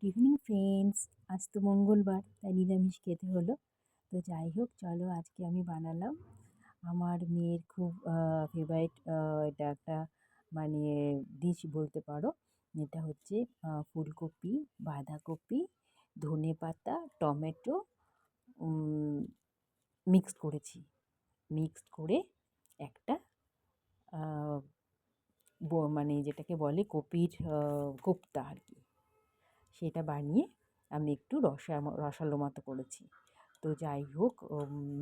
Good evening friends. আজ তো মঙ্গলবার, তাই নিরামিষ খেতে হলো। তো যাই হোক, চলো আজকে আমি বানালাম আমার মেয়ের খুব ফেভারিট, এটা একটা মানে ডিশ বলতে পারো। এটা হচ্ছে ফুলকপি, বাঁধাকপি, ধনেপাতা, টমেটো মিক্সড করেছি। মিক্সড করে একটা মানে যেটাকে বলে কপির কোপ্তা আর কি, সেটা বানিয়ে আমি একটু রসালো মতো করেছি। তো যাই হোক,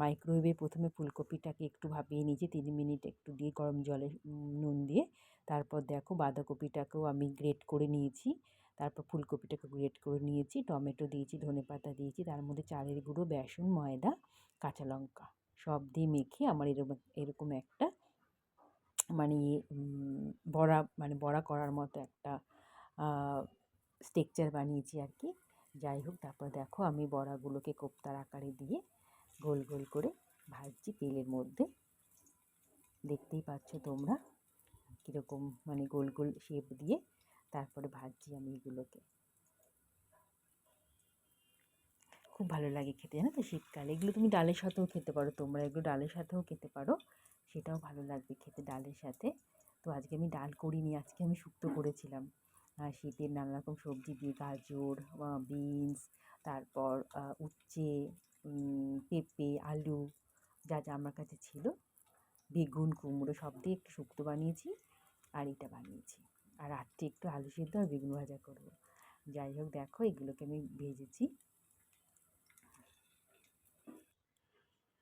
মাইক্রোওয়েভে প্রথমে ফুলকপিটাকে একটু ভাপিয়ে নিয়েছি 3 মিনিট একটু দিয়ে গরম জলে নুন দিয়ে। তারপর দেখো বাঁধাকপিটাকেও আমি গ্রেট করে নিয়েছি, তারপর ফুলকপিটাকে গ্রেট করে নিয়েছি, টমেটো দিয়েছি, ধনেপাতা দিয়েছি, তার মধ্যে চালের গুঁড়ো, বেসন, ময়দা, কাঁচা লঙ্কা সব দিয়ে মেখে আমার এরকম একটা মানে বড়া করার মতো একটা স্ট্রাকচার বানিয়েছি আর কি। যাই হোক, তারপর দেখো আমি বড়াগুলোকে কোপ্তার আকারে দিয়ে গোল গোল করে ভাজছি তেলের মধ্যে। দেখতেই পাচ্ছ তোমরা কীরকম মানে গোল গোল শেপ দিয়ে তারপরে ভাজছি আমি এগুলোকে। খুব ভালো লাগে খেতে, জানো তো, শীতকালে এগুলো তুমি ডালের সাথেও খেতে পারো, তোমরা এগুলো ডালের সাথেও খেতে পারো, সেটাও ভালো লাগবে খেতে ডালের সাথে। তো আজকে আমি ডাল করিনি, আজকে আমি শুক্তো করেছিলাম শীতের নানা রকম সবজি দিয়ে, গাজর, বিনস, তারপর উচ্ছে, পেঁপে, আলু, যা যা আমার কাছে ছিল, বেগুন, কুমড়ো সব দিয়ে একটু শুক্তো বানিয়েছি আর এটা বানিয়েছি। আর রাত্রে একটু আলু সিদ্ধ আর বেগুন ভাজা করবো। যাই হোক, দেখো এগুলোকে আমি ভেজেছি।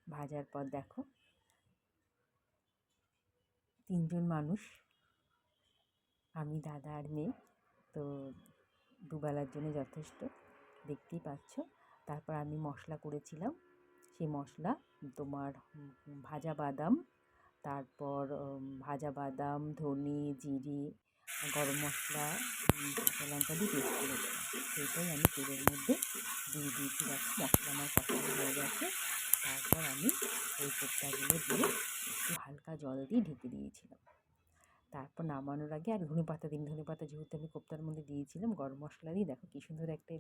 ভাজার পর দেখো 3জন মানুষ, আমি, দাদা আর মেয়ে, তো দুবেলার জন্য যথেষ্ট, দেখতেই পাচ্ছ। তারপর আমি মশলা করেছিলাম, সেই মশলা তোমার ভাজা বাদাম, তারপর ভাজা বাদাম, ধনে, জিরে, গরম মশলা, কাঁচা লঙ্কা দিয়ে পেস্ট করেছিলাম, সেইটাই আমি তেলের মধ্যে দিয়ে দিয়েছি। দেখো মশলা আমার কষানো হয়ে গেছে। তারপর আমি ওই কোপ্তাগুলো দিয়ে একটু হালকা জল দিয়ে ঢেকে দিয়েছিলাম। তারপর নামানোর আগে আর ধনেপাতা যেহেতু আমি কোপ্তার মধ্যে দিয়েছিলাম, গরম মশলা দিয়ে দেখো কী সুন্দর একটা